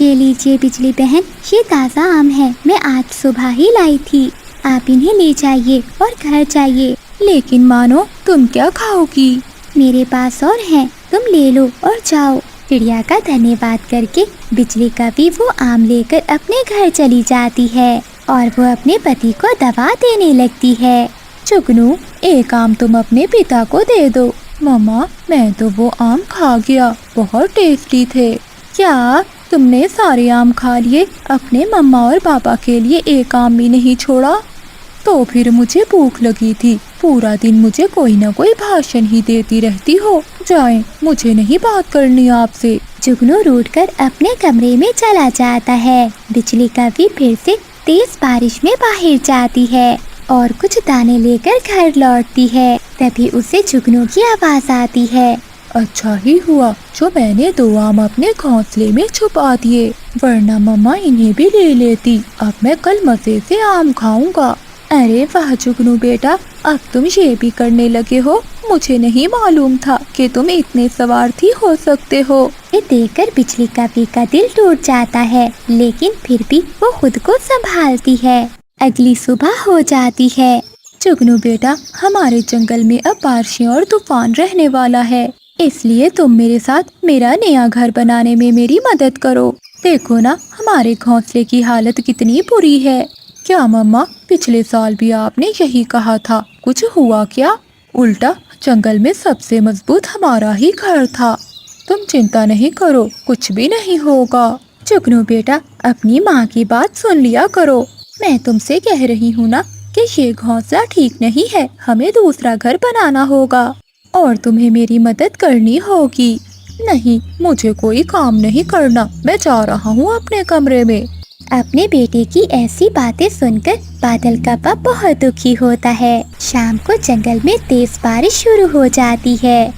ये लीजिए बिजली बहन, ये ताज़ा आम है, मैं आज सुबह ही लाई थी, आप इन्हें ले जाइए और घर जाइए। लेकिन मानो, तुम क्या खाओगी? मेरे पास और हैं, तुम ले लो और जाओ। चिड़िया का धन्यवाद करके बिजली कवि वो आम लेकर अपने घर चली जाती है और वो अपने पति को दवा देने लगती है। जुगनू, एक आम तुम अपने पिता को दे दो। मम्मा, मैं तो वो आम खा गया, बहुत टेस्टी थे। क्या तुमने सारे आम खा लिए? अपने मम्मा और पापा के लिए एक आम भी नहीं छोड़ा? तो फिर मुझे भूख लगी थी, पूरा दिन मुझे कोई ना कोई भाषण ही देती रहती हो। जाएं, मुझे नहीं बात करनी आपसे। जुगनू रूठकर अपने कमरे में चला जाता है। बिजली कवि फिर से तेज बारिश में बाहर जाती है और कुछ दाने लेकर घर लौटती है। तभी उसे जुगनू की आवाज आती है। अच्छा ही हुआ जो मैंने 2 आम अपने घोंसले में छुपा दिए, वरना मम्मा इन्हें भी ले लेती। अब मैं कल मजे से आम खाऊंगा। अरे वाह जुगनू बेटा, अब तुम ये भी करने लगे हो, मुझे नहीं मालूम था कि तुम इतने स्वार्थी हो सकते हो। ये देखकर बिजली कवि का दिल टूट जाता है, लेकिन फिर भी वो खुद को संभालती है। अगली सुबह हो जाती है। जुगनू बेटा, हमारे जंगल में अब बारिशें और तूफान रहने वाला है, इसलिए तुम मेरे साथ मेरा नया घर बनाने में मेरी मदद करो। देखो ना, हमारे घोंसले की हालत कितनी बुरी है। क्या मम्मा, पिछले साल भी आपने यही कहा था, कुछ हुआ क्या? उल्टा जंगल में सबसे मजबूत हमारा ही घर था। तुम चिंता नहीं करो, कुछ भी नहीं होगा। जुगनू बेटा, अपनी माँ की बात सुन लिया करो। मैं तुमसे कह रही हूँ ना कि ये घोंसला ठीक नहीं है, हमें दूसरा घर बनाना होगा और तुम्हें मेरी मदद करनी होगी। नहीं, मुझे कोई काम नहीं करना, मैं जा रहा हूँ अपने कमरे में। अपने बेटे की ऐसी बातें सुनकर बादल का बाप बहुत दुखी होता है। शाम को जंगल में तेज बारिश शुरू हो जाती है।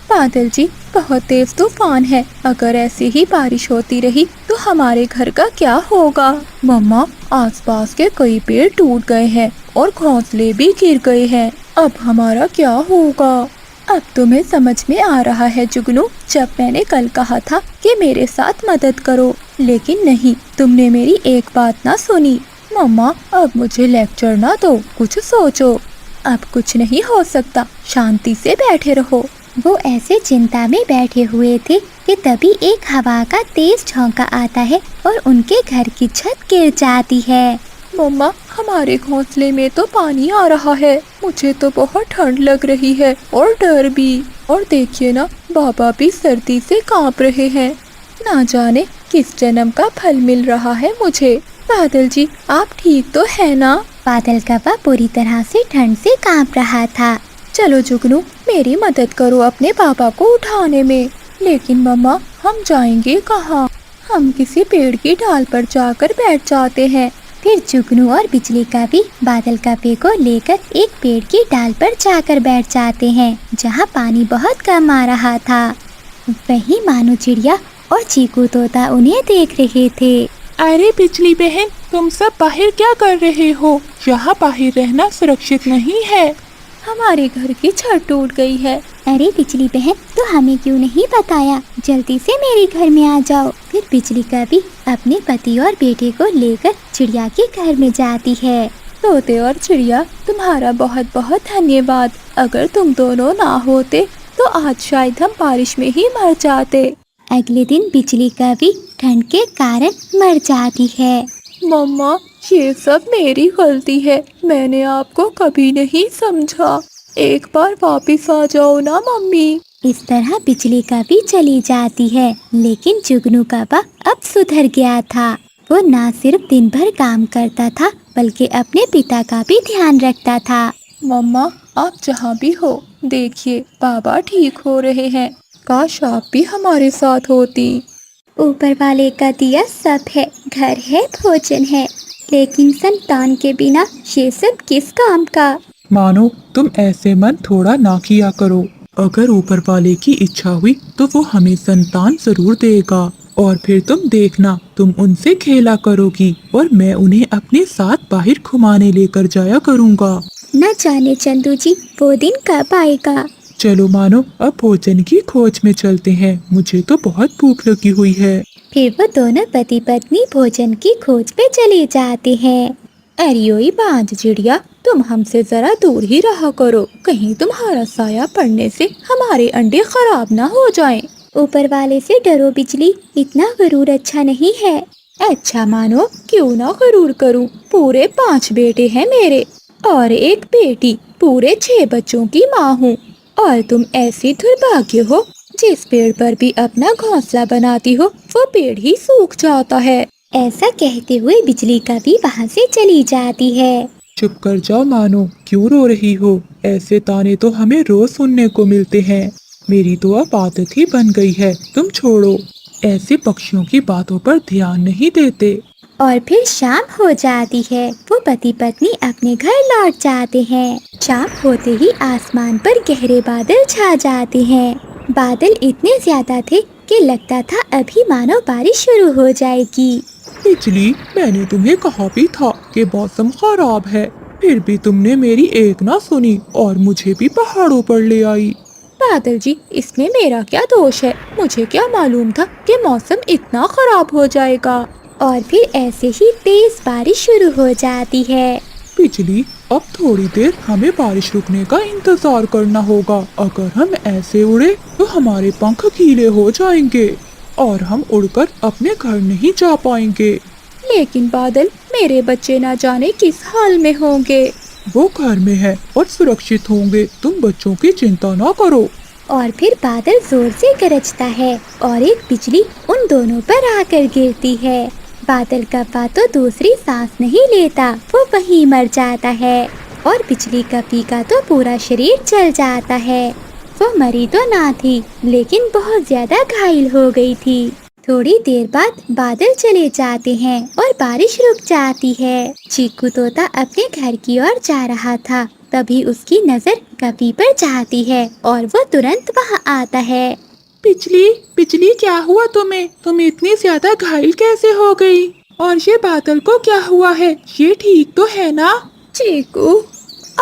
बादल जी, बहुत तेज तूफान है, अगर ऐसी ही बारिश होती रही तो हमारे घर का क्या होगा? मम्मा, आसपास के कई पेड़ टूट गए हैं और घोंसले भी गिर गए हैं, अब हमारा क्या होगा? अब तुम्हें समझ में आ रहा है जुगनू, जब मैंने कल कहा था कि मेरे साथ मदद करो, लेकिन नहीं, तुमने मेरी एक बात ना सुनी। मम्मा, अब मुझे लेक्चर ना दो, कुछ सोचो। अब कुछ नहीं हो सकता, शांति से बैठे रहो। वो ऐसे चिंता में बैठे हुए थे कि तभी एक हवा का तेज झोंका आता है और उनके घर की छत गिर जाती है। मम्मा, हमारे घोंसले में तो पानी आ रहा है, मुझे तो बहुत ठंड लग रही है और डर भी। और देखिए ना, बाबा भी सर्दी से कांप रहे हैं, ना जाने किस जन्म का फल मिल रहा है मुझे। बादल जी, आप ठीक तो है ना? बादल का बाप पूरी तरह से ठंड से कांप रहा था। चलो जुगनू, मेरी मदद करो अपने पापा को उठाने में। लेकिन मम्मा, हम जाएंगे कहाँ? हम किसी पेड़ की डाल पर जाकर बैठ जाते हैं। फिर जुगनू और बिजली का भी बादल का पे को लेकर एक पेड़ की डाल पर जाकर बैठ जाते हैं, जहाँ पानी बहुत कम आ रहा था। वहीं मानो चिड़िया और चीकू तोता उन्हें देख रहे थे। अरे बिजली बहन, तुम सब बाहर क्या कर रहे हो? यहाँ बाहर रहना सुरक्षित नहीं है। हमारे घर की छत टूट गई है। अरे बिजली बहन, तो हमें क्यों नहीं बताया? जल्दी से मेरे घर में आ जाओ। फिर बिजली का भी अपने पति और बेटे को लेकर चिड़िया के घर में जाती है। तोते और चिड़िया, तुम्हारा बहुत बहुत धन्यवाद। अगर तुम दोनों ना होते तो आज शायद हम बारिश में ही मर जाते। अगले दिन बिजली का भी ठंड के कारण मर जाती है। मम्मा, ये सब मेरी गलती है, मैंने आपको कभी नहीं समझा। एक बार वापस आ जाओ ना मम्मी। इस तरह बिजली का भी चली जाती है। लेकिन जुगनू काका अब सुधर गया था। वो ना सिर्फ दिन भर काम करता था बल्कि अपने पिता का भी ध्यान रखता था। मम्मा, आप जहाँ भी हो, देखिए बाबा ठीक हो रहे हैं। काश आप भी हमारे साथ होती। ऊपर वाले का दिया सब है, घर है, भोजन है, लेकिन संतान के बिना ये सब किस काम का। मानो तुम ऐसे मन थोड़ा ना किया करो। अगर ऊपर वाले की इच्छा हुई तो वो हमें संतान जरूर देगा। और फिर तुम देखना, तुम उनसे खेला करोगी और मैं उन्हें अपने साथ बाहर घुमाने लेकर जाया करूँगा। न जाने चंदू जी वो दिन कब आएगा। चलो मानो, अब भोजन की खोज में चलते हैं। मुझे तो बहुत भूख लगी हुई है। फिर वो दोनों पति पत्नी भोजन की खोज पे चले जाते हैं। अरियोई बांझ चिड़िया, तुम हमसे जरा दूर ही रहा करो, कहीं तुम्हारा साया पड़ने से हमारे अंडे खराब ना हो जाएं। ऊपर वाले से डरो बिजली, इतना गरूर अच्छा नहीं है। अच्छा मानो, क्यों ना गरूर करूं। पूरे 5 बेटे हैं मेरे और एक बेटी। पूरे 6 बच्चों की माँ हूँ। और तुम ऐसी दुर्भाग्य हो, जिस पेड़ पर भी अपना घोंसला बनाती हो वो पेड़ ही सूख जाता है। ऐसा कहते हुए बिजली का भी वहाँ से चली जाती है। चुप कर जाओ मानो, क्यों रो रही हो? ऐसे ताने तो हमें रोज सुनने को मिलते हैं। मेरी तो अब आदत ही बन गई है। तुम छोड़ो, ऐसे पक्षियों की बातों पर ध्यान नहीं देते। और फिर शाम हो जाती है। वो पति पत्नी अपने घर लौट जाते हैं। शाम होते ही आसमान पर गहरे बादल छा जाते हैं। बादल इतने ज्यादा थे कि लगता था अभी मानो बारिश शुरू हो जाएगी। बिजली, मैंने तुम्हें कहा भी था कि मौसम खराब है, फिर भी तुमने मेरी एक ना सुनी और मुझे भी पहाड़ों पर ले आई। बादल जी, इसमें मेरा क्या दोष है? मुझे क्या मालूम था कि मौसम इतना खराब हो जाएगा। और फिर ऐसे ही तेज बारिश शुरू हो जाती है। बिजली, अब थोड़ी देर हमें बारिश रुकने का इंतजार करना होगा। अगर हम ऐसे उड़े तो हमारे पंख गीले हो जाएंगे और हम उड़कर अपने घर नहीं जा पाएंगे। लेकिन बादल, मेरे बच्चे ना जाने किस हाल में होंगे। वो घर में है और सुरक्षित होंगे, तुम बच्चों की चिंता ना करो। और फिर बादल जोर से गरजता है और एक बिजली उन दोनों पर आकर गिरती है। बादल का तो दूसरी सांस नहीं लेता, वो वहीं मर जाता है। और बिजली का पीका तो पूरा शरीर जल जाता है। वो मरी तो ना थी, लेकिन बहुत ज्यादा घायल हो गई थी। थोड़ी देर बाद बादल चले जाते हैं और बारिश रुक जाती है। चीकू तोता अपने घर की ओर जा रहा था, तभी उसकी नजर कपी पर जाती है और वो तुरंत वहाँ आता है। बिजली, बिजली, क्या हुआ तुम्हें? तुम इतनी ज्यादा घायल कैसे हो गई? और ये बादल को क्या हुआ है? ये ठीक तो है ना? चीकू,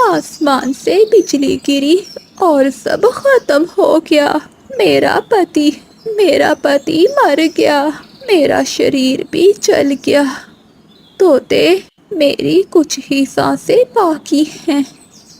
आसमान से बिजली गिरी और सब खत्म हो गया। मेरा पति मर गया। मेरा शरीर भी जल गया। तोते, मेरी कुछ ही सांसें बाकी हैं।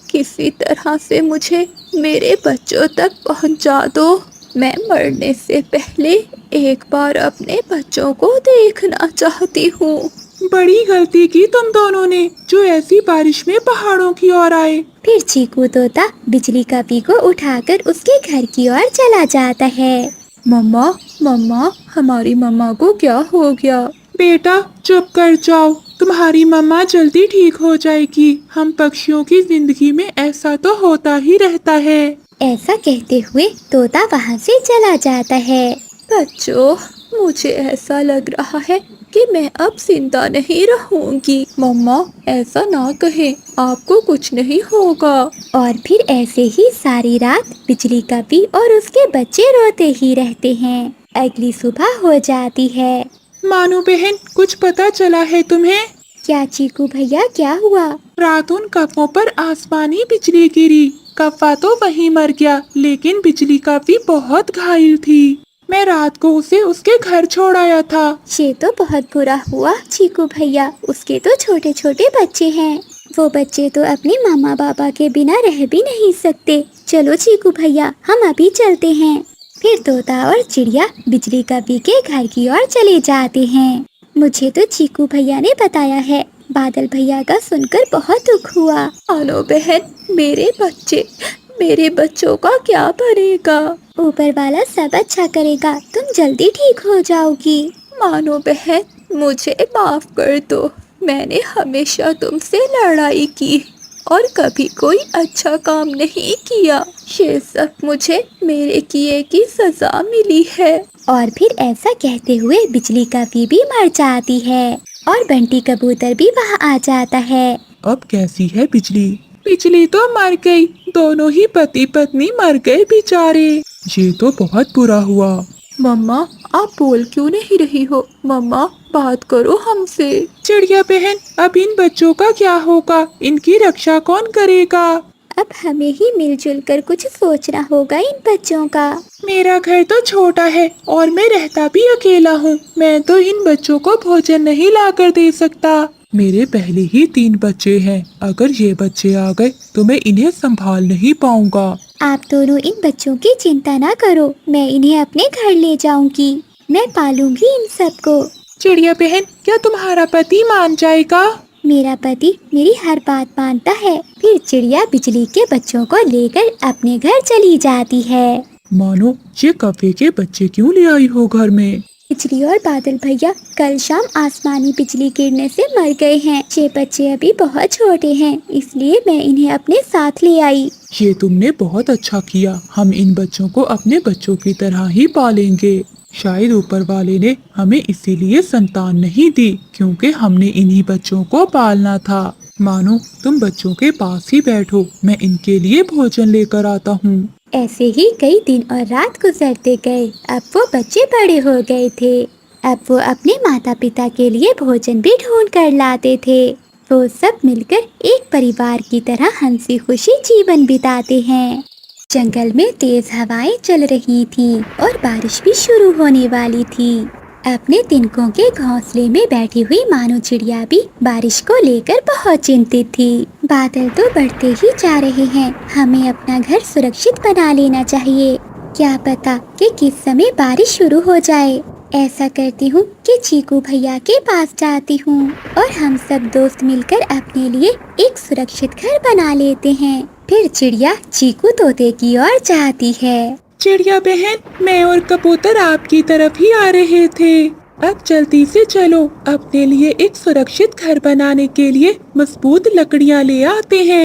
किसी तरह से मुझे मेरे बच्चों तक पहुंचा दो। मैं मरने से पहले एक बार अपने बच्चों को देखना चाहती हूँ। बड़ी गलती की तुम दोनों ने, जो ऐसी बारिश में पहाड़ों की ओर आए। फिर चीकू तोता बिजली का पी को उठाकर उसके घर की ओर चला जाता है। मम्मा, मम्मा, हमारी मम्मा को क्या हो गया? बेटा चुप कर जाओ, तुम्हारी मम्मा जल्दी ठीक हो जाएगी। हम पक्षियों की जिंदगी में ऐसा तो होता ही रहता है। ऐसा कहते हुए तोता वहाँ से चला जाता है। बच्चों, मुझे ऐसा लग रहा है कि मैं अब जिंदा नहीं रहूंगी। मम्मा, ऐसा ना कहें, आपको कुछ नहीं होगा। और फिर ऐसे ही सारी रात बिजली का पी और उसके बच्चे रोते ही रहते हैं। अगली सुबह हो जाती है। मानो बहन, कुछ पता चला है तुम्हें? क्या चीकू भैया, क्या हुआ? रात उन कौवों पर आसमानी बिजली गिरी। कौवा तो वहीं मर गया, लेकिन बिजली का भी बहुत घायल थी। मैं रात को उसे उसके घर छोड़ आया था। ये तो बहुत बुरा हुआ चीकू भैया, उसके तो छोटे छोटे बच्चे हैं। वो बच्चे तो अपने मामा पापा के बिना रह भी नहीं सकते। चलो चीकू भैया, हम अभी चलते हैं। फिर तोता और चिड़िया बिजली का पी के घर की ओर चले जाते हैं। मुझे तो चीकू भैया ने बताया है। बादल भैया का सुनकर बहुत दुख हुआ। आनो बहन, मेरे बच्चों का क्या बनेगा? ऊपर वाला सब अच्छा करेगा, तुम जल्दी ठीक हो जाओगी। मानो बहन, मुझे माफ कर दो। मैंने हमेशा तुमसे लड़ाई की और कभी कोई अच्छा काम नहीं किया। ये सब मुझे मेरे किए की सजा मिली है। और फिर ऐसा कहते हुए बिजली का भी मर जाती है और बंटी कबूतर भी वहाँ आ जाता है। अब कैसी है बिजली? बिजली तो मर गई, दोनों ही पति पत्नी मर गए बेचारे। ये तो बहुत बुरा हुआ। मम्मा, आप बोल क्यों नहीं रही हो? मम्मा, बात करो हमसे। चिड़िया बहन, अब इन बच्चों का क्या होगा? इनकी रक्षा कौन करेगा? अब हमें ही मिलजुल कर कुछ सोचना होगा इन बच्चों का। मेरा घर तो छोटा है और मैं रहता भी अकेला हूँ। मैं तो इन बच्चों को भोजन नहीं ला कर दे सकता। मेरे पहले ही 3 बच्चे हैं, अगर ये बच्चे आ गए तो मैं इन्हें संभाल नहीं पाऊंगा। आप दोनों इन बच्चों की चिंता ना करो, मैं इन्हें अपने घर ले जाऊंगी। मैं पालूंगी इन सबको। चिड़िया बहन, क्या तुम्हारा पति मान जाएगा? मेरा पति मेरी हर बात मानता है। फिर चिड़िया बिजली के बच्चों को लेकर अपने घर चली जाती है। मानो, ये कौवे के बच्चे क्यों ले आई हो घर में? बिजली और बादल भैया कल शाम आसमानी बिजली गिरने से मर गए हैं। ये बच्चे अभी बहुत छोटे हैं, इसलिए मैं इन्हें अपने साथ ले आई। ये तुमने बहुत अच्छा किया। हम इन बच्चों को अपने बच्चों की तरह ही पालेंगे। शायद ऊपर वाले ने हमें इसीलिए संतान नहीं दी, क्योंकि हमने इन्हीं बच्चों को पालना था। मानो, तुम बच्चों के पास ही बैठो, मैं इनके लिए भोजन लेकर आता हूँ। ऐसे ही कई दिन और रात गुजरते गए। अब वो बच्चे बड़े हो गए थे। अब वो अपने माता पिता के लिए भोजन भी ढूंढ कर लाते थे। वो सब मिलकर एक परिवार की तरह हंसी खुशी जीवन बिताते हैं। जंगल में तेज हवाएं चल रही थीं और बारिश भी शुरू होने वाली थी। अपने तिनकों के घोंसले में बैठी हुई मानो चिड़िया भी बारिश को लेकर बहुत चिंतित थी। बादल तो बढ़ते ही जा रहे हैं, हमें अपना घर सुरक्षित बना लेना चाहिए। क्या पता कि किस समय बारिश शुरू हो जाए। ऐसा करती हूँ कि चीकू भैया के पास जाती हूँ और हम सब दोस्त मिलकर अपने लिए एक सुरक्षित घर बना लेते हैं। फिर चिड़िया चीकू तोते की ओर जाती है। चिड़िया बहन, मैं और कबूतर आपकी तरफ ही आ रहे थे। अब जल्दी से चलो, अपने लिए एक सुरक्षित घर बनाने के लिए मजबूत लकड़ियाँ ले आते हैं।